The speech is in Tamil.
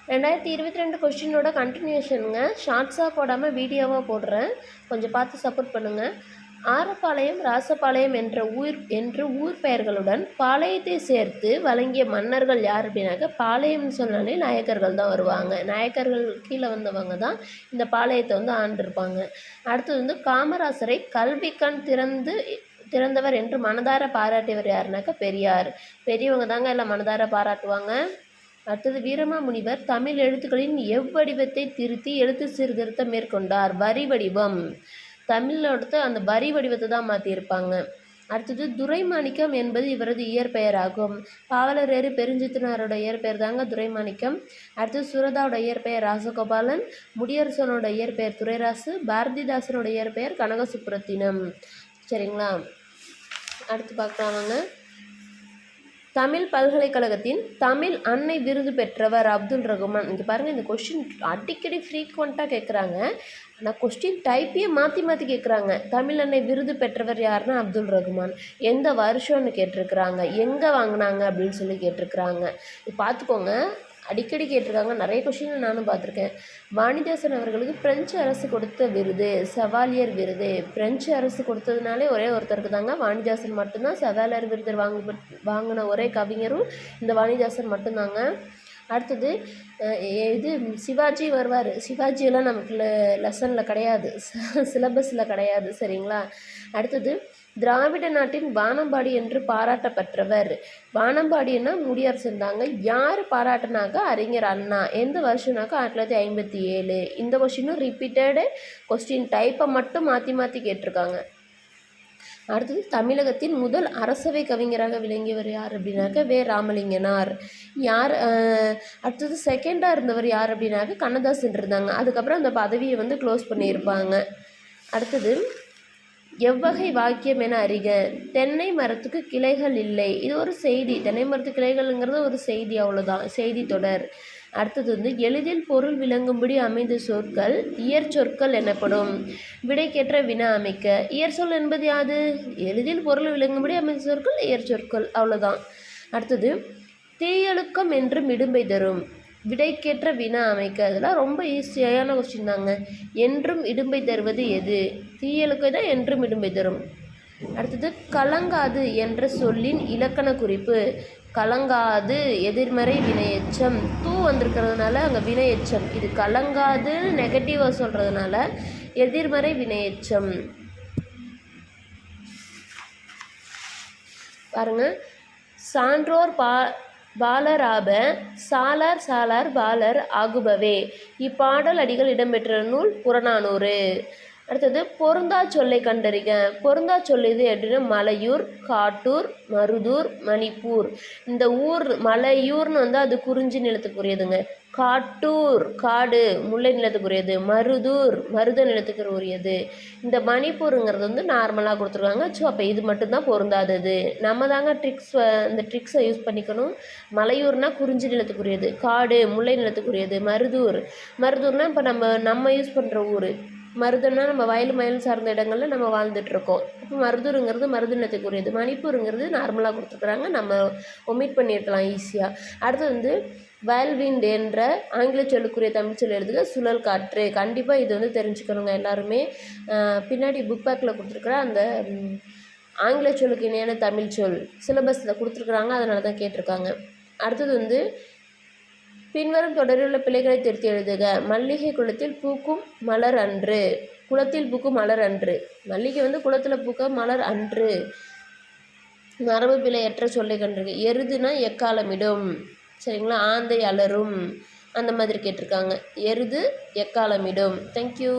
2022 கொஸ்டினோட கண்டினியூஷனுங்க. ஷார்ட்ஸாக போடாமல் வீடியோவாக போடுறேன், கொஞ்சம் பார்த்து சப்போர்ட் பண்ணுங்கள். ஆரப்பாளையம் ராசபாளையம் என்று ஊர் பெயர்களுடன் பாளையத்தை சேர்த்து வழங்கிய மன்னர்கள் யார் அப்படின்னாக்க, பாளையம்னு சொன்னாலே நாயக்கர்கள் தான் வருவாங்க. நாயக்கர்கள் கீழே வந்தவங்க தான் இந்த பாளையத்தை வந்து ஆண்டிருப்பாங்க. அடுத்தது காமராசரை கல்விக்கண் திறந்தவர் என்று மனதார பாராட்டியவர் யாருனாக்கா பெரியார். பெரியவங்க தாங்க எல்லாம் மனதார பாராட்டுவாங்க. அடுத்தது வீரமாமுனிவர் தமிழ் எழுத்துக்களின் எவ்வடிவத்தை திருத்தி எழுத்து சீர்திருத்தம் மேற்கொண்டார். வரி வடிவம் தமிழோட அந்த வரி வடிவத்தை தான் மாற்றியிருப்பாங்க. அடுத்தது துரைமாணிக்கம் என்பது இவரது இயற்பெயராகும். பாவலரேறு பெருஞ்சித்தினாரோட இயற்பெயர் தாங்க துரைமாணிக்கம். அடுத்தது சுரதாவோட இயற்பெயர் ராசகோபாலன், முடியரசனோட இயற்பெயர் துரைராசு, பாரதிதாசனோட இயற்பெயர் கனகசுப்புரத்தினம். சரிங்களா, அடுத்து பார்க்கலாமாங்க. தமிழ் பல்கலைக்கழகத்தின் தமிழ் அன்னை விருது பெற்றவர் அப்துல் ரகுமான். இங்கே பாருங்கள், இந்த கொஸ்டின் அடிக்கடி ஃப்ரீக்வெண்ட்டாக கேட்குறாங்க. ஆனால் கொஸ்டின் டைப்பையே மாற்றி மாற்றி கேட்குறாங்க. தமிழ் அன்னை விருது பெற்றவர் யாருன்னா அப்துல் ரகுமான். எந்த வருஷம்னு கேட்டிருக்கிறாங்க, எங்கே வாங்கினாங்க அப்படின்னு சொல்லி கேட்டிருக்கிறாங்க. இது பார்த்துக்கோங்க, அடிக்கடி கேட்டிருக்காங்க. நிறைய கொஷின் நானும் பார்த்துருக்கேன். வாணிதாசன் அவர்களுக்கு பிரெஞ்சு அரசு கொடுத்த விருது செவாலியர் விருது. பிரெஞ்சு அரசு கொடுத்ததுனாலே ஒரே ஒருத்தருக்கு தாங்க, வாணிதாசன் மட்டும்தான் செவாலியர் விருது வாங்கின ஒரே கவிஞரும் இந்த வாணிதாசன் மட்டும்தாங்க. அடுத்தது இது சிவாஜி வருவார். சிவாஜியெல்லாம் நமக்கு லெசனில் கிடையாது, சிலபஸில் கிடையாது. சரிங்களா, அடுத்தது திராவிட நாட்டின் வானம்பாடி என்று பாராட்டப்பட்டவர். வானம்பாடின்னா முடியரசன் தாங்க. யார் பாராட்டினாக்க அறிஞர் அண்ணா. எந்த வருஷம்னாக்கா 1957. இந்த கொஸ்டினும் ரிப்பீட்டடு கொஸ்டின், டைப்பை மட்டும் மாற்றி மாற்றி கேட்டிருக்காங்க. அடுத்தது தமிழகத்தின் முதல் அரசவை கவிஞராக விளங்கியவர் யார் அப்படின்னாக்க வே ராமலிங்கனார். யார் அடுத்தது செகண்டாக இருந்தவர் யார் அப்படின்னாக்க கண்ணதாசன் இருந்தாங்க. அதுக்கப்புறம் அந்த பதவியை வந்து க்ளோஸ் பண்ணியிருப்பாங்க. அடுத்தது எவ்வகை வாக்கியம் என அறிக. தென்னை மரத்துக்கு கிளைகள் இல்லை. இது ஒரு செய்தி. தென்னை மரத்து கிளைகள்ங்கிறது ஒரு செய்தி, அவ்வளோதான், செய்தி தொடர். அடுத்தது எளிதில் பொருள் விளங்கும்படி அமைந்த சொற்கள் இயற் சொற்கள் எனப்படும். விடைக்கேற்ற வினா அமைக்க. இயற் சொல் என்பது யாது? எளிதில் பொருள் விளங்கும்படி அமைந்த சொற்கள் இயற் சொற்கள், அவ்வளோதான். அடுத்தது தீயழுக்கம் என்று மிடும்பை தரும். விடைக்கேற்ற வினா அமைக்க. அதெல்லாம் ரொம்ப ஈஸியான கொஸ்டின் தாங்க. என்றும் இடும்பை தருவது எது? தீயழுக்கை தான் என்றும் இடும்பை தரும். அடுத்தது கலங்காது என்ற சொல்லின் இலக்கண குறிப்பு. கலங்காது எதிர்மறை வினையெச்சம். தூ வந்திருக்கிறதுனால அங்கே வினையெச்சம். இது கலங்காதுன்னு நெகட்டிவாக சொல்கிறதுனால எதிர்மறை வினையெச்சம். பாருங்க, சான்றோர் பாலராப சாலார் சாலார் பாலர் ஆகுபவே. இப்பாடல் அடிகள் இடம்பெற்ற நூல் புறநானூறு. அடுத்தது பொருந்தா சொல்லை கண்டறிக. பொருந்தா சொல் இது எப்படின்னா மலையூர், காட்டூர், மருதூர், மணிப்பூர். இந்த ஊர் மலையூர்னு வந்து அது குறிஞ்சி நிலத்துக்குரியதுங்க. காட்டூர் காடு முல்லை நிலத்துக்குரியது. மருதூர் மருத நிலத்துக்கு உரியது. இந்த மணிப்பூருங்கிறது வந்து நார்மலாக கொடுத்துருக்காங்க. ஸோ அப்போ இது மட்டும்தான் பொருந்தாதது. நம்ம தாங்க இந்த ட்ரிக்ஸை யூஸ் பண்ணிக்கணும். மலையூர்னால் குறிஞ்சி நிலத்துக்குரியது, காடு முல்லை நிலத்துக்குரியது. மருதூர்னால் இப்போ நம்ம யூஸ் பண்ணுற ஊர். மருதன்னா நம்ம வயல் சார்ந்த இடங்களில் நம்ம வாழ்ந்துட்டுருக்கோம். இப்போ மருதூருங்கிறது மருத நிலத்துக்குரியது. மணிப்பூருங்கிறது நார்மலாக கொடுத்துருக்குறாங்க, நம்ம ஒமிட் பண்ணியிருக்கலாம் ஈஸியாக. அடுத்து வந்து வயல்விண்ட் என்ற ஆங்கில சொல்லுக்குரிய தமிழ் சொல் எழுதுக. சுழல் காற்று. கண்டிப்பாக இது வந்து தெரிஞ்சுக்கணுங்க எல்லாருமே. பின்னாடி புக் பேக்கில் கொடுத்துருக்குற அந்த ஆங்கில சொல்லுக்கு இணையான தமிழ் சொல் சிலபஸில் கொடுத்துருக்குறாங்க, அதனால தான் கேட்டிருக்காங்க. அடுத்தது வந்து பின்வரும் தொடரிலுள்ள பிழைகளை திருத்தி எழுதுக. மல்லிகை குளத்தில் பூக்கும் மலர் அன்று. குளத்தில் பூக்கும் மலர் அன்று. மல்லிகை வந்து குளத்தில் பூக்க மலர் அன்று. மரபு பிழையற்ற சொல்லை கண்டிருக்கு. எருதுனா எக்காலமிடும். சரிங்களா, ஆந்தை அலரும், அந்த மாதிரி கேட்டிருக்காங்க. எருது எக்காலமிடும். தேங்க்யூ.